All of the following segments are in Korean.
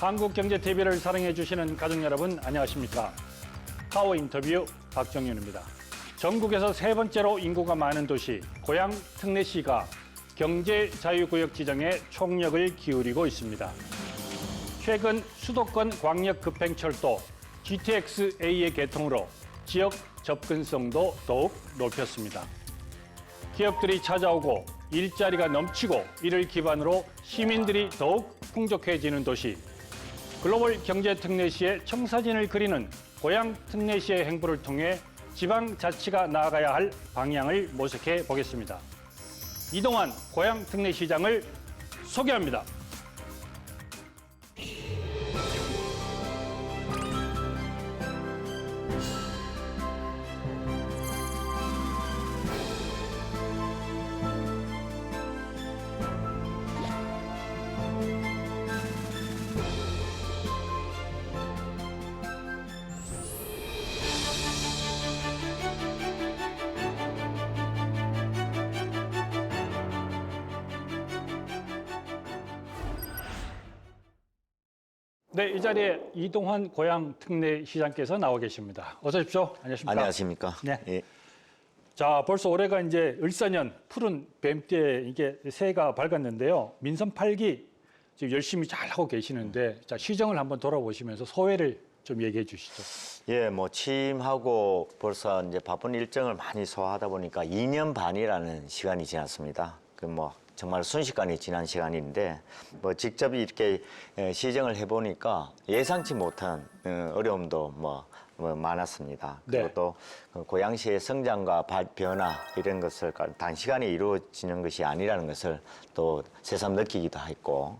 한국경제TV를 사랑해주시는 가족 여러분 안녕하십니까. 파워 인터뷰 박정윤입니다. 전국에서 세 번째로 인구가 많은 도시 고양 특례시가 경제자유구역 지정에 총력을 기울이고 있습니다. 최근 수도권 광역급행철도 GTX-A의 개통으로 지역 접근성도 더욱 높였습니다. 기업들이 찾아오고 일자리가 넘치고 이를 기반으로 시민들이 더욱 풍족해지는 도시. 글로벌 경제특례시의 청사진을 그리는 고양 특례시의 행보를 통해 지방자치가 나아가야 할 방향을 모색해 보겠습니다. 이동환 고양 특례시장을 소개합니다. 네, 이 자리에 이동환 고양 특례시장께서 나와 계십니다. 어서 오십시오. 안녕하십니까? 안녕하십니까? 네. 예. 자, 벌써 올해가 이제 을사년 푸른 뱀띠에 이게 새해가 밝았는데요. 민선 8기 지금 열심히 잘 하고 계시는데, 자, 시정을 한번 돌아보시면서 소회를 좀 얘기해 주시죠. 예, 뭐 취임하고 벌써 이제 바쁜 일정을 많이 소화하다 보니까 2년 반이라는 시간이 지났습니다. 그 뭐 정말 순식간에 지난 시간인데 뭐 직접 이렇게 시정을 해보니까 예상치 못한 어려움도 뭐 많았습니다. 그리고 네. 또 고양시의 성장과 변화 이런 것을 단시간에 이루어지는 것이 아니라는 것을 또 새삼 느끼기도 했고,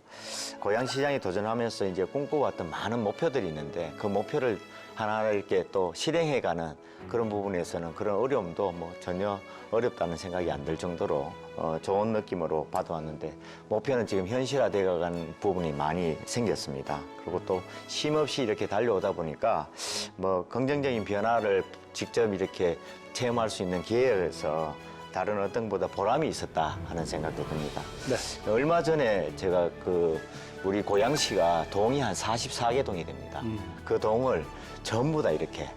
고양시장에 도전하면서 이제 꿈꿔왔던 많은 목표들이 있는데 그 목표를 하나하나 이렇게 또 실행해가는 그런 부분에서는 그런 어려움도 뭐 전혀 어렵다는 생각이 안 들 정도로 좋은 느낌으로 받아왔는데, 목표는 지금 현실화되어가는 부분이 많이 생겼습니다. 그리고 또 쉼없이 이렇게 달려오다 보니까 뭐 긍정적인 변화를 직접 이렇게 체험할 수 있는 기회여서 다른 어떤 보다 보람이 있었다 하는 생각도 듭니다. 네. 얼마 전에 제가 우리 고양시가 동이 한 44개 동이 됩니다. 그 동을 전부 다 이렇게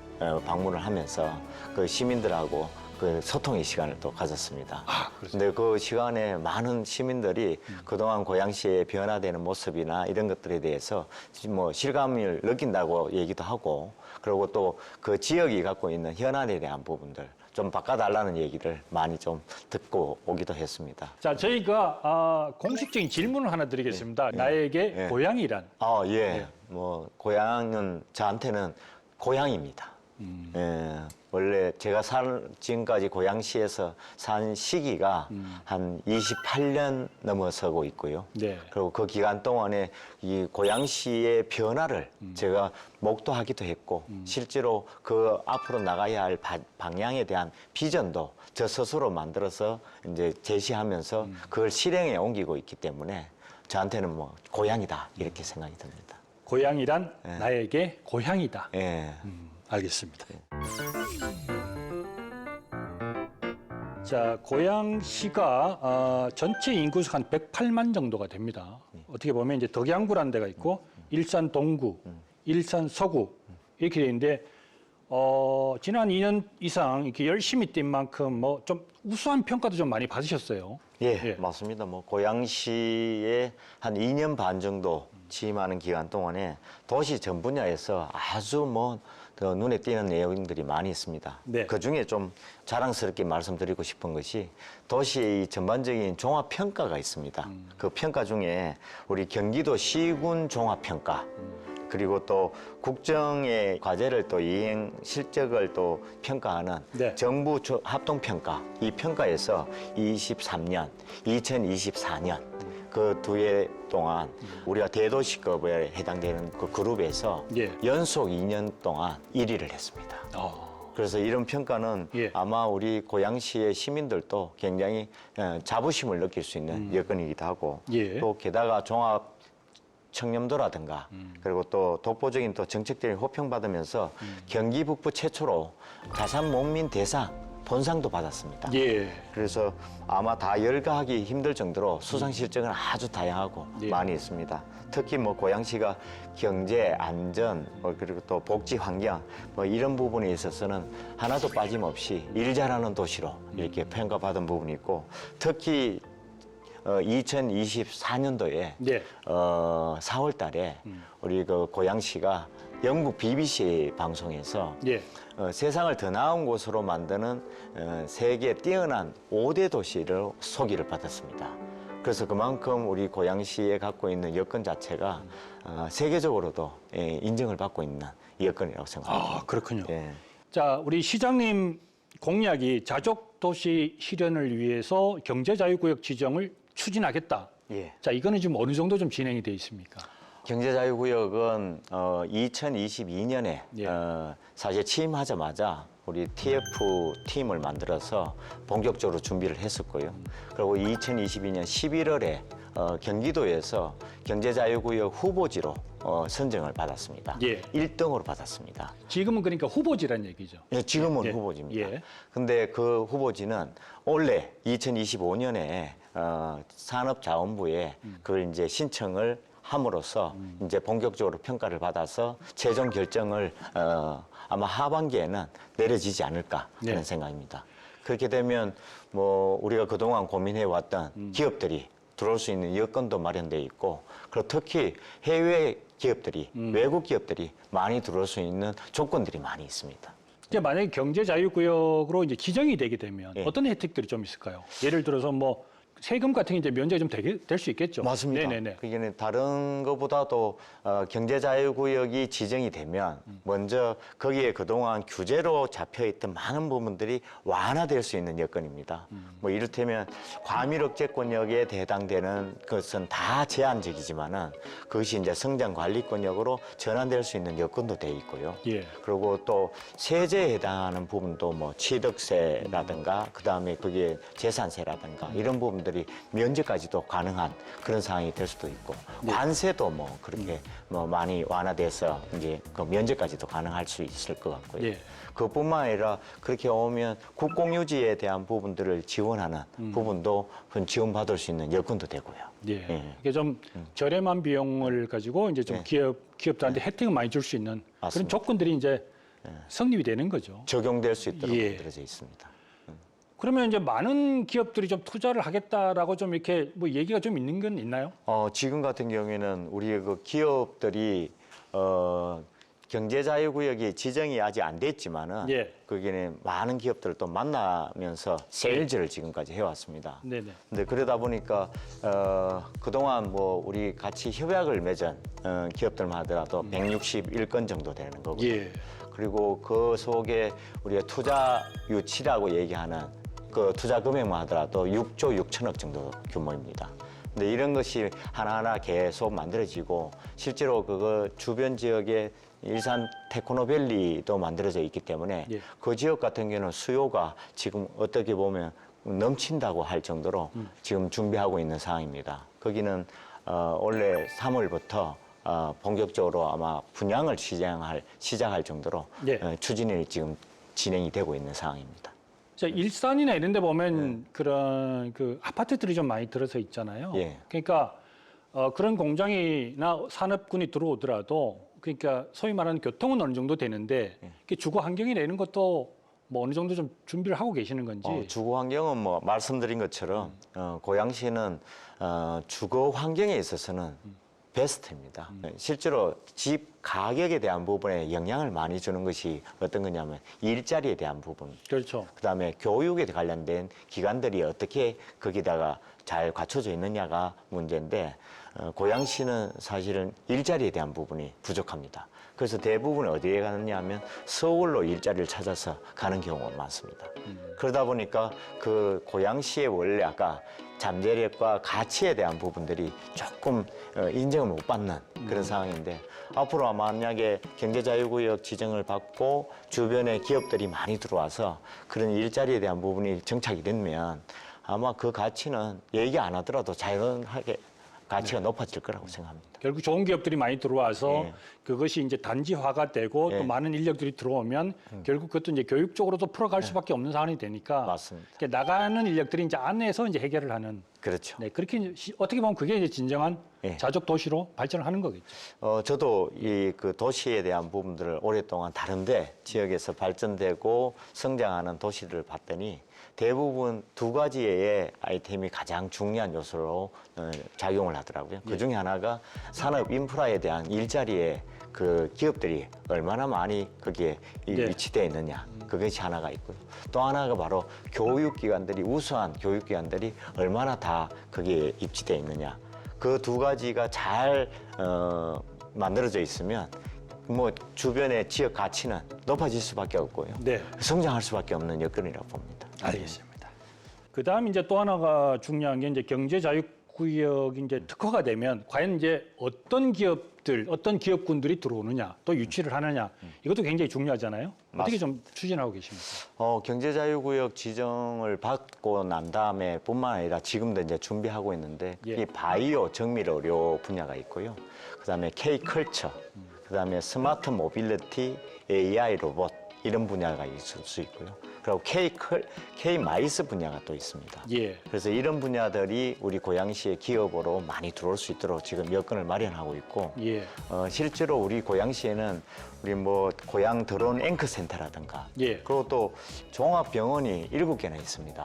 방문을 하면서 그 시민들하고 그 소통의 시간을 또 가졌습니다. 근데 그 시간에 많은 시민들이 그동안 고양시의 변화되는 모습이나 이런 것들에 대해서 뭐 실감을 느낀다고 얘기도 하고, 그리고 또 그 지역이 갖고 있는 현안에 대한 부분들 좀 바꿔달라는 얘기를 많이 좀 듣고 오기도 했습니다. 자, 저희가 공식적인 질문을 하나 드리겠습니다. 나에게 고양이란? 예. 뭐 고향은 저한테는 고향입니다. 예, 원래 제가 지금까지 고양시에서 산 시기가 한 28년 넘어서고 있고요. 네. 그리고 그 기간 동안에 이 고양시의 변화를 제가 목도하기도 했고, 실제로 그 앞으로 나가야 할 방향에 대한 비전도 저 스스로 만들어서 이제 제시하면서 그걸 실행에 옮기고 있기 때문에 저한테는 뭐 고향이다 이렇게 생각이 듭니다. 고양이란 나에게 고향이다. 예. 알겠습니다. 자, 고양시가 전체 인구수 한 108만 정도가 됩니다. 어떻게 보면 이제 덕양구라는 데가 있고 일산 동구, 일산 서구 이렇게 돼 있는데 지난 2년 이상 이렇게 열심히 뛴 만큼 뭐 좀 우수한 평가도 좀 많이 받으셨어요. 예, 맞습니다. 뭐 고양시에 한 2년 반 정도 취임하는 기간 동안에 도시 전 분야에서 아주 뭐 더 눈에 띄는 내용들이 많이 있습니다. 네. 그 중에 좀 자랑스럽게 말씀드리고 싶은 것이 도시의 전반적인 종합평가가 있습니다. 그 평가 중에 우리 경기도 시군 종합평가, 그리고 또 국정의 과제를 또 이행 실적을 또 평가하는 네. 정부 합동평가, 이 평가에서 23년, 2024년 그 두 해 동안 우리가 대도시급에 해당되는 그 그룹에서 예. 연속 2년 동안 1위를 했습니다. 그래서 이런 평가는 예. 아마 우리 고양시의 시민들도 굉장히 자부심을 느낄 수 있는 여건이기도 하고, 예. 또 게다가 종합 청렴도라든가 그리고 또 독보적인 또 정책들이 호평받으면서 경기 북부 최초로 가산 농민 대상 본상도 받았습니다. 예. 그래서 아마 다 열거하기 힘들 정도로 수상 실적은 아주 다양하고 예. 많이 있습니다. 특히 뭐 고양시가 경제, 안전, 그리고 또 복지 환경 이런 부분에 있어서는 하나도 빠짐없이 일 잘하는 도시로 이렇게 평가받은 부분이 있고 특히 2024년도에 네. 4월 달에 우리 그 고양시가 영국 BBC 방송에서 예. 세상을 더 나은 곳으로 만드는 세계 뛰어난 5대 도시를 소개를 받았습니다. 그래서 그만큼 우리 고양시에 갖고 있는 여건 자체가 세계적으로도 인정을 받고 있는 여건이라고 생각합니다. 아, 그렇군요. 예. 자, 우리 시장님 공약이 자족 도시 실현을 위해서 경제자유구역 지정을 추진하겠다. 예. 자, 이거는 지금 어느 정도 좀 진행이 돼 있습니까? 경제자유구역은 2022년에 예. 사실 취임하자마자 우리 TF 팀을 만들어서 본격적으로 준비를 했었고요. 그리고 2022년 11월에 경기도에서 경제자유구역 후보지로 선정을 받았습니다. 예. 1등으로 받았습니다. 지금은 그러니까 후보지란 얘기죠. 예, 지금은 예. 후보지입니다. 예. 근데 그 후보지는 올해 2025년에 산업자원부에 그걸 이제 신청을 함으로써 이제 본격적으로 평가를 받아서 최종 결정을 아마 하반기에는 내려지지 않을까 하는 네. 생각입니다. 그렇게 되면 뭐 우리가 그동안 고민해 왔던 기업들이 들어올 수 있는 여건도 마련돼 있고 그리고 특히 해외 기업들이 외국 기업들이 많이 들어올 수 있는 조건들이 많이 있습니다. 이제 만약에 경제자유구역으로 이제 지정이 되게 되면 예. 어떤 혜택들이 좀 있을까요? 예를 들어서 뭐 세금 같은 게 이제 면제가 좀 될 수 있겠죠. 맞습니다. 네네네. 그게 다른 것보다도 경제자유구역이 지정이 되면 먼저 거기에 그동안 규제로 잡혀있던 많은 부분들이 완화될 수 있는 여건입니다. 뭐 이를테면 과밀억제권역에 해당되는 것은 다 제한적이지만은 그것이 이제 성장관리권역으로 전환될 수 있는 여건도 돼 있고요. 예. 그리고 또 세제에 해당하는 부분도 뭐 취득세라든가 그다음에 그게 재산세라든가 이런 부분들이 면제까지도 가능한 그런 상황이 될 수도 있고 관세도 뭐 그렇게 뭐 많이 완화돼서 이제 그 면제까지도 가능할 수 있을 것 같고요. 예. 그뿐만 아니라 그렇게 오면 국공유지에 대한 부분들을 지원하는 부분도 지원받을 수 있는 여건도 되고요. 예. 이게 좀 저렴한 비용을 가지고 이제 좀 예. 기업들한테 혜택을 많이 줄 수 있는 그런 맞습니다. 조건들이 이제 성립이 되는 거죠. 적용될 수 있도록 예. 만들어져 있습니다. 그러면 이제 많은 기업들이 좀 투자를 하겠다라고 좀 이렇게 뭐 얘기가 좀 있는 건 있나요? 지금 같은 경우에는 우리 그 기업들이 경제자유구역이 지정이 아직 안 됐지만은 예. 거기는 많은 기업들을 또 만나면서 세일즈를 지금까지 해왔습니다. 네네. 근데 그러다 보니까 그동안 뭐 우리 같이 협약을 맺은 기업들만 하더라도 161건 정도 되는 거고요. 예. 그리고 그 속에 우리가 투자 유치라고 얘기하는 그 투자 금액만 하더라도 6조 6천억 정도 규모입니다. 근데 이런 것이 하나하나 계속 만들어지고 실제로 그거 주변 지역에 일산 테크노밸리도 만들어져 있기 때문에 예. 그 지역 같은 경우는 수요가 지금 어떻게 보면 넘친다고 할 정도로 지금 준비하고 있는 상황입니다. 거기는 원래 3월부터 본격적으로 아마 분양을 시작할 정도로 예. 추진이 지금 진행이 되고 있는 상황입니다. 자, 일산이나 이런 데 보면 그런 그 아파트들이 좀 많이 들어서 있잖아요. 예. 그러니까 그런 공장이나 산업군이 들어오더라도 그러니까 소위 말하는 교통은 어느 정도 되는데 그 주거 환경이나 이런 것도 뭐 어느 정도 좀 준비를 하고 계시는 건지. 주거 환경은 뭐 말씀드린 것처럼 고양시는 주거 환경에 있어서는 베스트입니다. 실제로 집 가격에 대한 부분에 영향을 많이 주는 것이 어떤 거냐면 일자리에 대한 부분, 그렇죠. 그다음에 교육에 관련된 기관들이 어떻게 거기다가 잘 갖춰져 있느냐가 문제인데 고양시는 사실은 일자리에 대한 부분이 부족합니다. 그래서 대부분 어디에 가느냐 하면 서울로 일자리를 찾아서 가는 경우가 많습니다. 그러다 보니까 그 고양시의 원래 아까 잠재력과 가치에 대한 부분들이 조금 인정을 못 받는 그런 상황인데 앞으로 만약에 경제자유구역 지정을 받고 주변에 기업들이 많이 들어와서 그런 일자리에 대한 부분이 정착이 되면 아마 그 가치는 얘기 안 하더라도 자연하게 가치가 높아질 거라고 생각합니다. 결국 좋은 기업들이 많이 들어와서 예. 그것이 이제 단지화가 되고 예. 또 많은 인력들이 들어오면 결국 그것도 이제 교육적으로도 풀어갈 수밖에 없는 상황이 되니까 맞습니다. 그러니까 나가는 인력들이 이제 안에서 이제 해결을 하는 그렇죠. 네, 그렇게 어떻게 보면 그게 이제 진정한 예. 자족 도시로 발전을 하는 거겠죠. 저도 이 그 도시에 대한 부분들을 오랫동안 다른데 지역에서 발전되고 성장하는 도시들을 봤더니 대부분 두 가지의 아이템이 가장 중요한 요소로 작용을 하더라고요. 그 중에 하나가 산업 인프라에 대한 일자리에 그 기업들이 얼마나 많이 거기에 네. 위치되어 있느냐. 그것이 하나가 있고요. 또 하나가 바로 교육기관들이 우수한 교육기관들이 얼마나 다 거기에 입지되어 있느냐. 그 두 가지가 잘 만들어져 있으면 뭐 주변의 지역 가치는 높아질 수밖에 없고요. 네. 성장할 수밖에 없는 여건이라고 봅니다. 알겠습니다. 그다음 이제 또 하나가 중요한 게 이제 경제 자유구역이 이제 특화가 되면 과연 이제 어떤 기업들, 어떤 기업군들이 들어오느냐, 또 유치를 하느냐 이것도 굉장히 중요하잖아요. 어떻게 좀 추진하고 계십니까? 경제자유구역 지정을 받고 난 다음에 뿐만 아니라 지금도 이제 준비하고 있는데 예. 이 바이오 정밀의료 분야가 있고요. 그다음에 K컬처, 그다음에 스마트 모빌리티, AI 로봇 이런 분야가 있을 수 있고요. 그리고 K마이스 분야가 또 있습니다. 예. 그래서 이런 분야들이 우리 고양시의 기업으로 많이 들어올 수 있도록 지금 여건을 마련하고 있고 예. 실제로 우리 고양시에는 우리 뭐 고양 드론 앵커 센터라든가 예. 그리고 또 종합병원이 7개나 있습니다.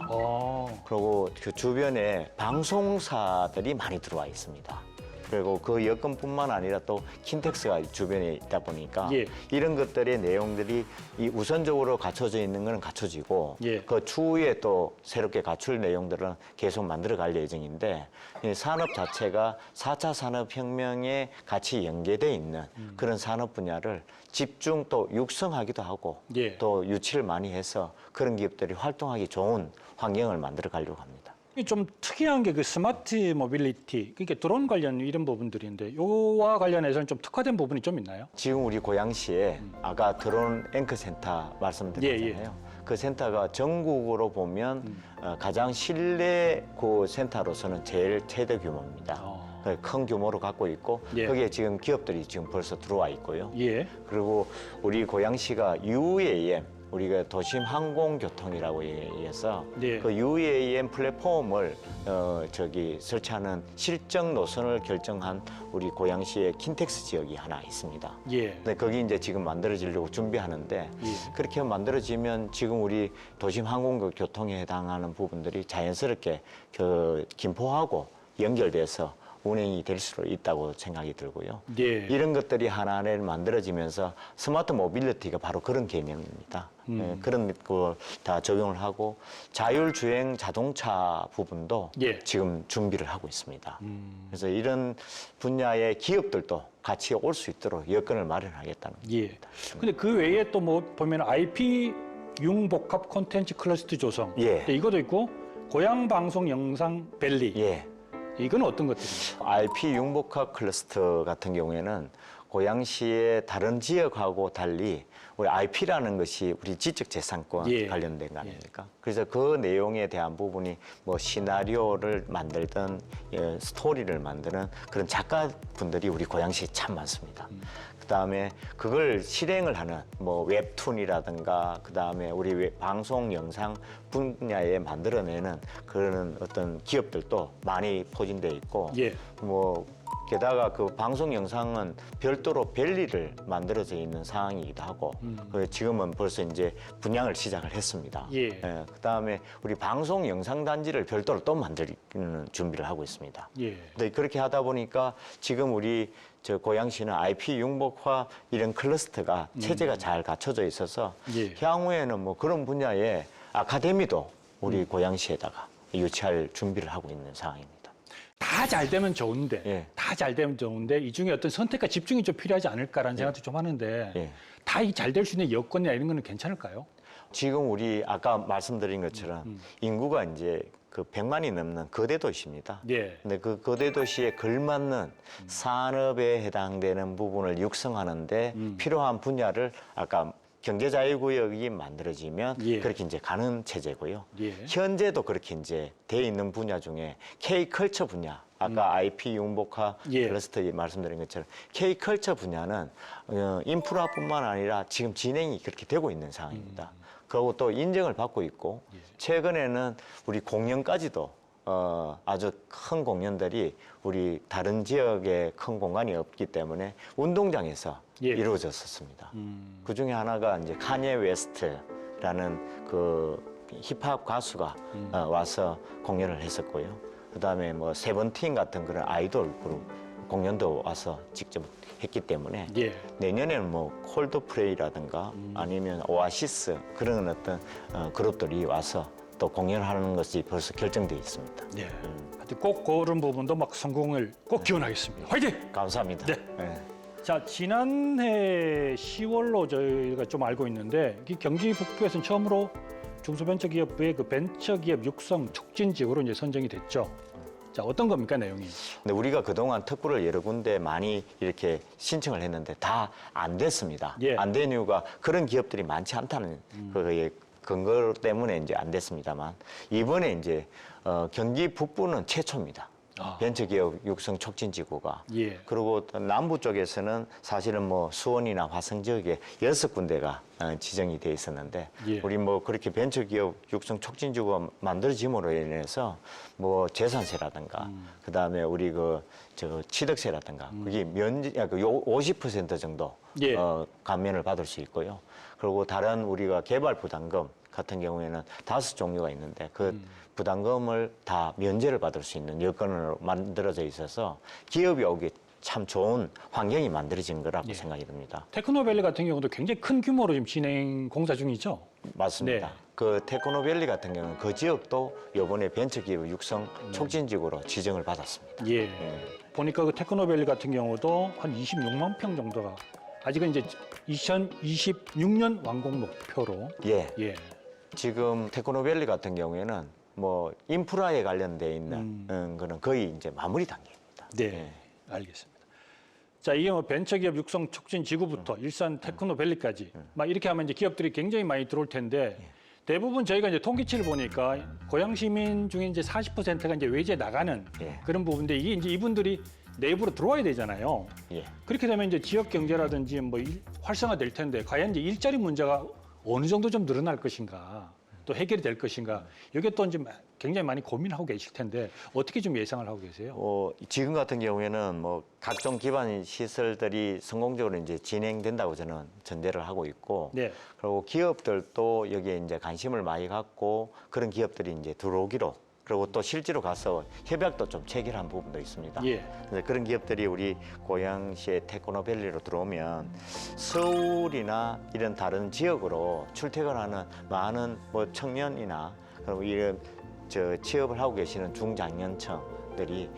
그리고 그 주변에 방송사들이 많이 들어와 있습니다. 그리고 그 여건뿐만 아니라 또 킨텍스가 주변에 있다 보니까 예. 이런 것들의 내용들이 이 우선적으로 갖춰져 있는 것은 갖춰지고 예. 그 추후에 또 새롭게 갖출 내용들은 계속 만들어 갈 예정인데 이 산업 자체가 4차 산업혁명에 같이 연계돼 있는 그런 산업 분야를 집중 또 육성하기도 하고 예. 또 유치를 많이 해서 그런 기업들이 활동하기 좋은 환경을 만들어 가려고 합니다. 좀 특이한 게 그 스마트 모빌리티, 그러니까 드론 관련 이런 부분들인데 요와 관련해서는 좀 특화된 부분이 좀 있나요? 지금 우리 고양시에 아까 드론 앵커 센터 말씀드렸잖아요. 그 센터가 전국으로 보면 가장 신뢰 그 센터로서는 제일 최대 규모입니다. 큰 규모로 갖고 있고 예. 거기에 지금 기업들이 지금 벌써 들어와 있고요. 예. 그리고 우리 고양시가 UAM 우리가 도심 항공교통이라고 해서 네. 그 UAM 플랫폼을 설치하는 실정 노선을 결정한 우리 고양시의 킨텍스 지역이 하나 있습니다. 예. 근데 거기 이제 지금 만들어지려고 준비하는데 예. 그렇게 만들어지면 지금 우리 도심 항공교통에 해당하는 부분들이 자연스럽게 그 김포하고 연결돼서 운행이 될 수 있다고 생각이 들고요. 예. 이런 것들이 하나하나 만들어지면서 스마트 모빌리티가 바로 그런 개념입니다. 그런 거 다 적용을 하고 자율주행 자동차 부분도 예. 지금 준비를 하고 있습니다. 그래서 이런 분야의 기업들도 같이 올 수 있도록 여건을 마련하겠다는 예. 겁니다. 근데 그 외에 또 뭐 보면 IP 융복합 콘텐츠 클러스터 조성. 예. 네, 이것도 있고 고향 방송 영상 밸리. 예. 이건 어떤 것들입니까? RP 융복합 클러스터 같은 경우에는 고양시의 다른 지역하고 달리 우리 IP라는 것이 우리 지적재산권 예. 관련된 거 아닙니까? 그래서 그 내용에 대한 부분이 뭐 시나리오를 만들든 스토리를 만드는 그런 작가분들이 우리 고양시에 참 많습니다. 그다음에 그걸 실행을 하는 뭐 웹툰이라든가 그다음에 우리 방송 영상 분야에 만들어내는 그런 어떤 기업들도 많이 포진돼 있고 예. 뭐 게다가 그 방송 영상은 별도로 벨리를 만들어져 있는 상황이기도 하고 지금은 벌써 이제 분양을 시작을 했습니다. 예. 그다음에 우리 방송 영상 단지를 별도로 또 만드는 준비를 하고 있습니다. 예. 근데 그렇게 하다 보니까 지금 우리 저 고양시는 IP 융복화 이런 클러스터가 체제가 잘 갖춰져 있어서 예. 향후에는 뭐 그런 분야의 아카데미도 우리 고양시에다가 유치할 준비를 하고 있는 상황입니다. 다 잘 되면 좋은데, 예. 다 잘 되면 좋은데 이 중에 어떤 선택과 집중이 좀 필요하지 않을까라는 생각도 좀 하는데 예. 다 잘 될 수 있는 여건이나 이런 거는 괜찮을까요? 지금 우리 아까 말씀드린 것처럼 인구가 이제 그 100만이 넘는 거대 도시입니다. 예. 근데 그 거대 도시에 걸맞는 산업에 해당되는 부분을 육성하는데 필요한 분야를 아까 경제자유구역이 만들어지면 예. 그렇게 이제 가는 체제고요. 예. 현재도 그렇게 이제 돼 있는 분야 중에 K컬처 분야 아까 IP 융복화 예. 클러스터 말씀드린 것처럼 K컬처 분야는 인프라뿐만 아니라 지금 진행이 그렇게 되고 있는 상황입니다. 그리고 또 인정을 받고 있고 최근에는 우리 공연까지도 아주 큰 공연들이 우리 다른 지역에 큰 공간이 없기 때문에 운동장에서 예. 이루어졌었습니다. 그 중에 하나가 이제 카니에 웨스트라는 그 힙합 가수가 와서 공연을 했었고요. 그다음에 뭐 세븐틴 같은 그런 아이돌 그룹 공연도 와서 직접 했기 때문에 예. 내년에는 뭐 콜드플레이라든가 아니면 오아시스 그런 어떤 그룹들이 와서 또 공연하는 것이 벌써 결정되어 있습니다. 예. 하여튼 꼭 그런 부분도 막 성공을 꼭 기원하겠습니다. 화이팅! 감사합니다. 네. 네. 자, 지난해 10월로 저희가 좀 알고 있는데 이 경기 북부에서는 처음으로 중소벤처기업부의 그 벤처기업 육성 촉진 지구로 이제 선정이 됐죠. 자, 어떤 겁니까 내용이? 근데 우리가 그동안 특구를 여러 군데 많이 이렇게 신청을 했는데 다 안 됐습니다. 예. 안 된 이유가 그런 기업들이 많지 않다는 그의 근거 때문에 이제 안 됐습니다만 이번에 이제 경기 북부는 최초입니다. 아. 벤처기업 육성 촉진 지구가. 예. 그리고 또 남부 쪽에서는 사실은 뭐 수원이나 화성 지역에 6군데가 지정이 돼 있었는데 예. 우리 뭐 그렇게 벤처기업 육성 촉진 지구가 만들어짐으로 인해서 뭐 재산세라든가 그다음에 우리 저 취득세라든가 그게 면제 50% 정도 예. 감면을 받을 수 있고요. 그리고 다른 우리가 개발 부담금 같은 경우에는 5종류가 있는데 그 부담금을 다 면제를 받을 수 있는 여건으로 만들어져 있어서 기업이 오기 참 좋은 환경이 만들어진 거라고 예. 생각이 듭니다. 테크노밸리 같은 경우도 굉장히 큰 규모로 지금 진행 공사 중이죠. 맞습니다. 네. 그 테크노밸리 같은 경우는 그 지역도 이번에 벤처기업 육성 촉진지구로 지정을 받았습니다. 예. 보니까 그 테크노밸리 같은 경우도 한 26만 평 정도가 아직은 이제 2026년 완공 목표로 예. 예. 지금 테크노밸리 같은 경우에는 뭐 인프라에 관련돼 있는 그런 거의 이제 마무리 단계입니다. 네. 예. 알겠습니다. 자, 이게 뭐 벤처기업 육성 촉진 지구부터 일산 테크노밸리까지 막 이렇게 하면 이제 기업들이 굉장히 많이 들어올 텐데 대부분 저희가 이제 통계치를 보니까 고향 시민 중에 이제 40%가 이제 외지에 나가는 예. 그런 부분인데 이게 이제 이분들이 내부로 들어와야 되잖아요. 예. 그렇게 되면 이제 지역 경제라든지 뭐 활성화될 텐데 과연 이제 일자리 문제가 어느 정도 좀 늘어날 것인가 또 해결이 될 것인가 이게 또 이제 굉장히 많이 고민하고 계실 텐데 어떻게 좀 예상을 하고 계세요? 지금 같은 경우에는 뭐 각종 기반 시설들이 성공적으로 이제 진행된다고 저는 전제를 하고 있고, 네. 그리고 기업들도 여기에 이제 관심을 많이 갖고 그런 기업들이 이제 들어오기로, 그리고 또 실제로 가서 협약도 좀 체결한 부분도 있습니다. 예. 그래서 그런 기업들이 우리 고양시의 테크노밸리로 들어오면 서울이나 이런 다른 지역으로 출퇴근하는 많은 뭐 청년이나 그리고 이런 취업을 하고 계시는 중장년층들이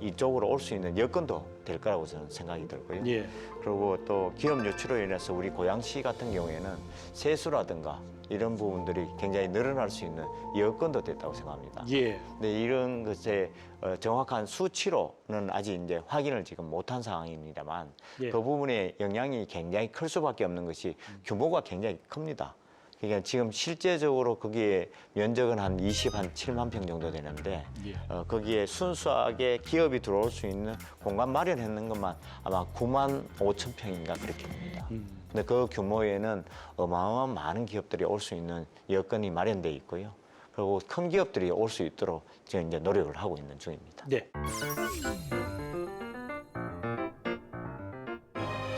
이쪽으로 올 수 있는 여건도 될 거라고 저는 생각이 들고요. 예. 그리고 또 기업 유치로 인해서 우리 고양시 같은 경우에는 세수라든가 이런 부분들이 굉장히 늘어날 수 있는 여건도 됐다고 생각합니다. 예. 근데 이런 것의 정확한 수치로는 아직 이제 확인을 지금 못한 상황입니다만 예. 그 부분에 영향이 굉장히 클 수밖에 없는 것이 규모가 굉장히 큽니다. 그러니까 지금 실제적으로 거기에 면적은 한 27만 평 정도 되는데 예. 거기에 순수하게 기업이 들어올 수 있는 공간 마련했는 것만 아마 9만 5천 평인가 그렇게 됩니다. 근데 그 규모에는 어마어마한 많은 기업들이 올 수 있는 여건이 마련돼 있고요. 그리고 큰 기업들이 올 수 있도록 지금 이제 노력을 하고 있는 중입니다. 네.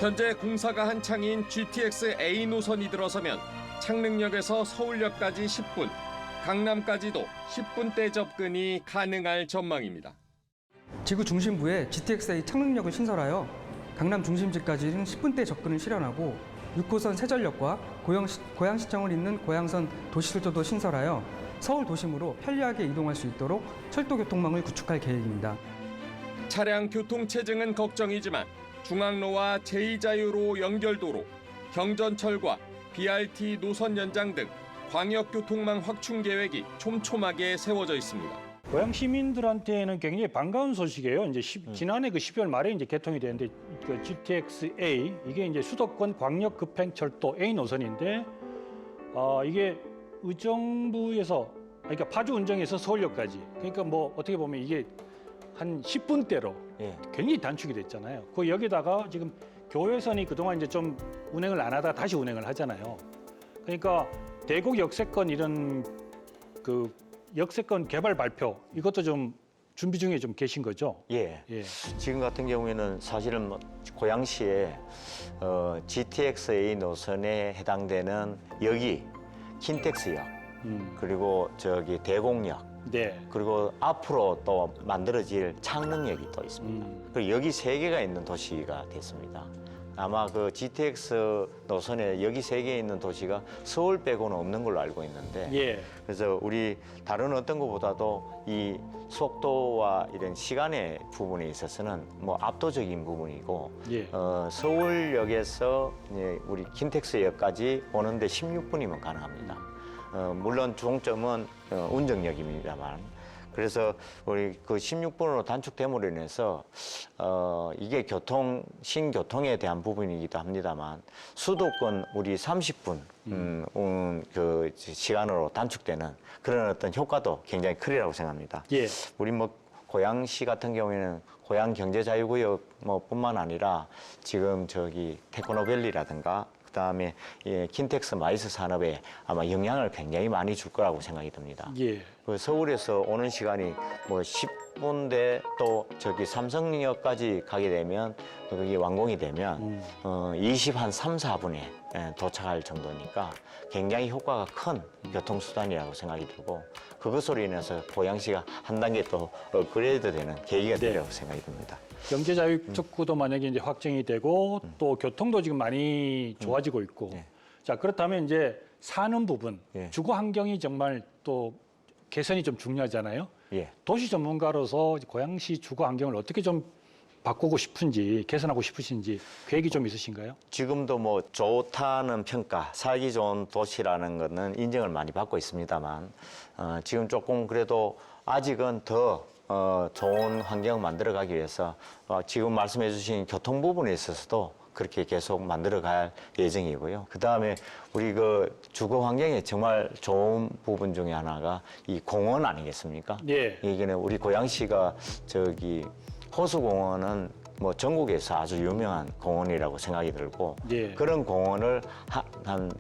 현재 공사가 한창인 GTX A 노선이 들어서면 창릉역에서 서울역까지 10분, 강남까지도 10분대 접근이 가능할 전망입니다. 지구 중심부에 GTX-A 창릉역을 신설하여 강남 중심지까지는 10분대 접근을 실현하고 6호선 세전역과 고양시청을 잇는 고양선 도시철도도 신설하여 서울 도심으로 편리하게 이동할 수 있도록 철도 교통망을 구축할 계획입니다. 차량 교통 체증은 걱정이지만 중앙로와 제2자유로 연결도로, 경전철과 BRT 노선 연장 등 광역교통망 확충 계획이 촘촘하게 세워져 있습니다. 고양 시민들한테는 굉장히 반가운 소식이에요. 이제 지난해 그 12월 말에 이제 개통이 되는데 그 GTX-A 이게 이제 수도권 광역 급행철도 A 노선인데 이게 의정부에서 그러니까 파주 운정에서 서울역까지 그러니까 뭐 어떻게 보면 이게 한 10분대로 예. 굉장히 단축이 됐잖아요. 그 여기다가 지금 교외선이 그동안 이제 좀 운행을 안 하다가 다시 운행을 하잖아요. 그러니까 대곡 역세권 이런 그 역세권 개발 발표 이것도 좀 준비 중에 좀 계신 거죠? 예. 예. 지금 같은 경우에는 사실은 뭐 고양시에 GTX-A 노선에 해당되는 역이 킨텍스역 그리고 저기 대곡역 네. 그리고 앞으로 또 만들어질 창릉역이 또 있습니다. 그리고 여기 세 개가 있는 도시가 됐습니다. 아마 그 GTX 노선에 여기 세 개 있는 도시가 서울 빼고는 없는 걸로 알고 있는데 예. 그래서 우리 다른 어떤 것보다도 이 속도와 이런 시간의 부분에 있어서는 뭐 압도적인 부분이고 예. 서울역에서 이제 우리 킨텍스역까지 오는데 16분이면 가능합니다. 물론 종점은 운정역입니다만 그래서 우리 그 16분으로 단축됨으로 인해서 이게 신교통에 대한 부분이기도 합니다만 수도권 우리 30분 그 시간으로 단축되는 그런 어떤 효과도 굉장히 크리라고 생각합니다. 예. 우리 뭐 고양시 같은 경우에는 고양 경제자유구역 뿐만 아니라 지금 저기 테크노밸리라든가 그다음에 킨텍스 마이스 산업에 아마 영향을 굉장히 많이 줄 거라고 생각이 듭니다. 예. 그 서울에서 오는 시간이 뭐 10분대 또 저기 삼성역까지 가게 되면 또 그게 완공이 되면 3, 4분에 도착할 정도니까 굉장히 효과가 큰 교통수단이라고 생각이 들고 그것으로 인해서 고양시가 한 단계 또 업그레이드 되는 계기가 되리라고 생각이 듭니다. 경제자유특구도 만약에 이제 확정이 되고 또 교통도 지금 많이 좋아지고 있고 네. 자 그렇다면 이제 사는 부분 예. 주거 환경이 정말 또 개선이 좀 중요하잖아요. 예. 도시 전문가로서 고양시 주거 환경을 어떻게 좀 바꾸고 싶은지 개선하고 싶으신지 계획이 좀 있으신가요? 지금도 뭐 좋다는 평가, 살기 좋은 도시라는 거는 인정을 많이 받고 있습니다만 지금 조금 그래도 아직은 더 좋은 환경을 만들어가기 위해서 지금 말씀해 주신 교통 부분에 있어서도 그렇게 계속 만들어갈 예정이고요. 그다음에 우리 그 주거 환경에 정말 좋은 부분 중에 하나가 이 공원 아니겠습니까? 예. 이게는 우리 고양시가 저기 호수공원은 뭐 전국에서 아주 유명한 공원이라고 생각이 들고 예. 그런 공원을 한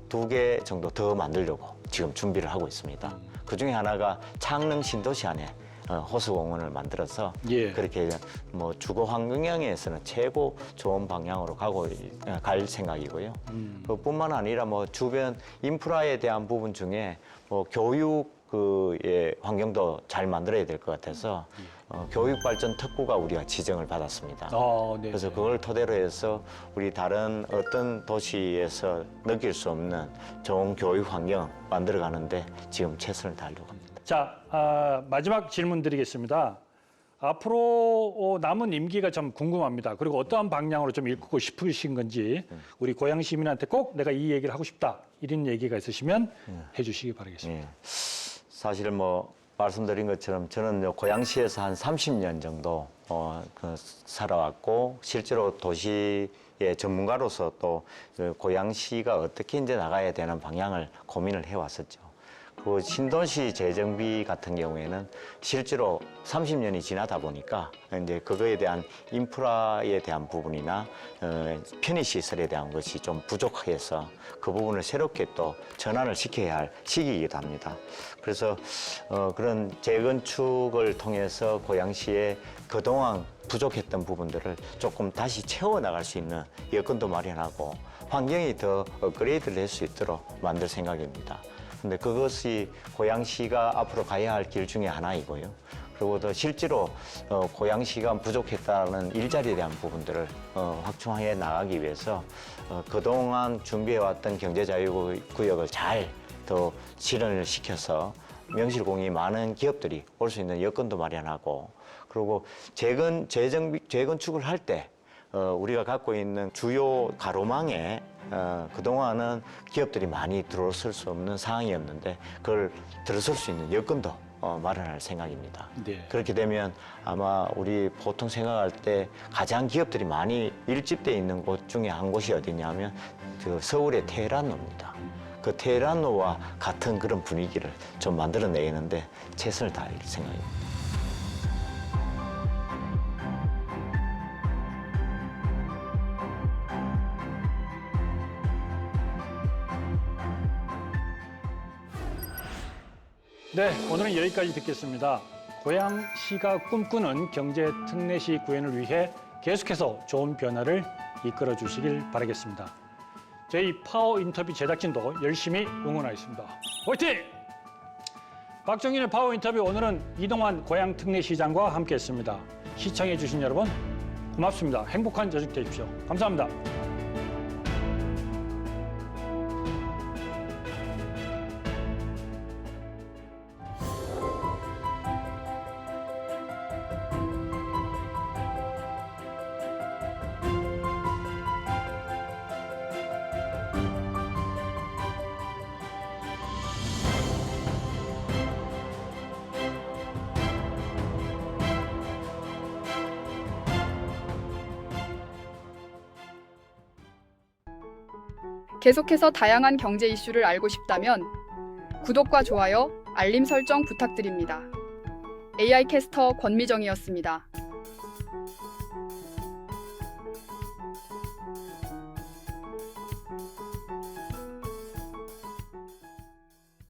2개 정도 더 만들려고 지금 준비를 하고 있습니다. 그 중에 하나가 창릉 신도시 안에 호수공원을 만들어서 예. 그렇게 뭐 주거 환경에서는 최고 좋은 방향으로 갈 생각이고요. 그뿐만 아니라 뭐 주변 인프라에 대한 부분 중에 뭐 교육 그의 환경도 잘 만들어야 될 것 같아서 교육 발전 특구가 우리가 지정을 받았습니다. 네. 그래서 그걸 토대로 해서 우리 다른 어떤 도시에서 느낄 수 없는 좋은 교육 환경 만들어 가는데 지금 최선을 다하려고 합니다. 자, 마지막 질문 드리겠습니다. 앞으로 남은 임기가 좀 궁금합니다. 그리고 어떠한 방향으로 좀 이끌고 싶으신 건지 우리 고양 시민한테 꼭 내가 이 얘기를 하고 싶다 이런 얘기가 있으시면 해주시기 바라겠습니다. 예. 사실은 뭐 말씀드린 것처럼 저는 고양시에서 한 30년 정도 살아왔고 실제로 도시의 전문가로서 또 고양시가 어떻게 이제 나가야 되는 방향을 고민을 해왔었죠. 그 신도시 재정비 같은 경우에는 실제로 30년이 지나다 보니까 이제 그거에 대한 인프라에 대한 부분이나 편의시설에 대한 것이 좀 부족해서 그 부분을 새롭게 또 전환을 시켜야 할 시기이기도 합니다. 그래서 그런 재건축을 통해서 고양시에 그동안 부족했던 부분들을 조금 다시 채워나갈 수 있는 여건도 마련하고 환경이 더 업그레이드를 할 수 있도록 만들 생각입니다. 근데 그것이 고양시가 앞으로 가야 할 길 중에 하나이고요. 그리고 또 실제로 고양시가 부족했다는 일자리에 대한 부분들을 확충해 나가기 위해서 그동안 준비해왔던 경제자유구역을 잘 더 실현을 시켜서 명실공히 많은 기업들이 올 수 있는 여건도 마련하고 그리고 재건축을 할 때 우리가 갖고 있는 주요 가로망에 그동안은 기업들이 많이 들어설 수 없는 상황이었는데 그걸 들어설 수 있는 여건도 마련할 생각입니다. 네. 그렇게 되면 아마 우리 보통 생각할 때 가장 기업들이 많이 밀집되어 있는 곳 중에 한 곳이 어디냐면 그 서울의 테헤란로입니다. 그 테헤란로와 같은 그런 분위기를 좀 만들어내는데 최선을 다할 생각입니다. 네, 오늘은 여기까지 듣겠습니다. 고양시가 꿈꾸는 경제 특례시 구현을 위해 계속해서 좋은 변화를 이끌어 주시길 바라겠습니다. 저희 파워 인터뷰 제작진도 열심히 응원하겠습니다. 화이팅! 박정윤의 파워 인터뷰 오늘은 이동환 고양특례시장과 함께했습니다. 시청해 주신 여러분 고맙습니다. 행복한 저녁 되십시오. 감사합니다. 계속해서 다양한 경제 이슈를 알고 싶다면 구독과 좋아요, 알림 설정 부탁드립니다. AI 캐스터 권미정이었습니다.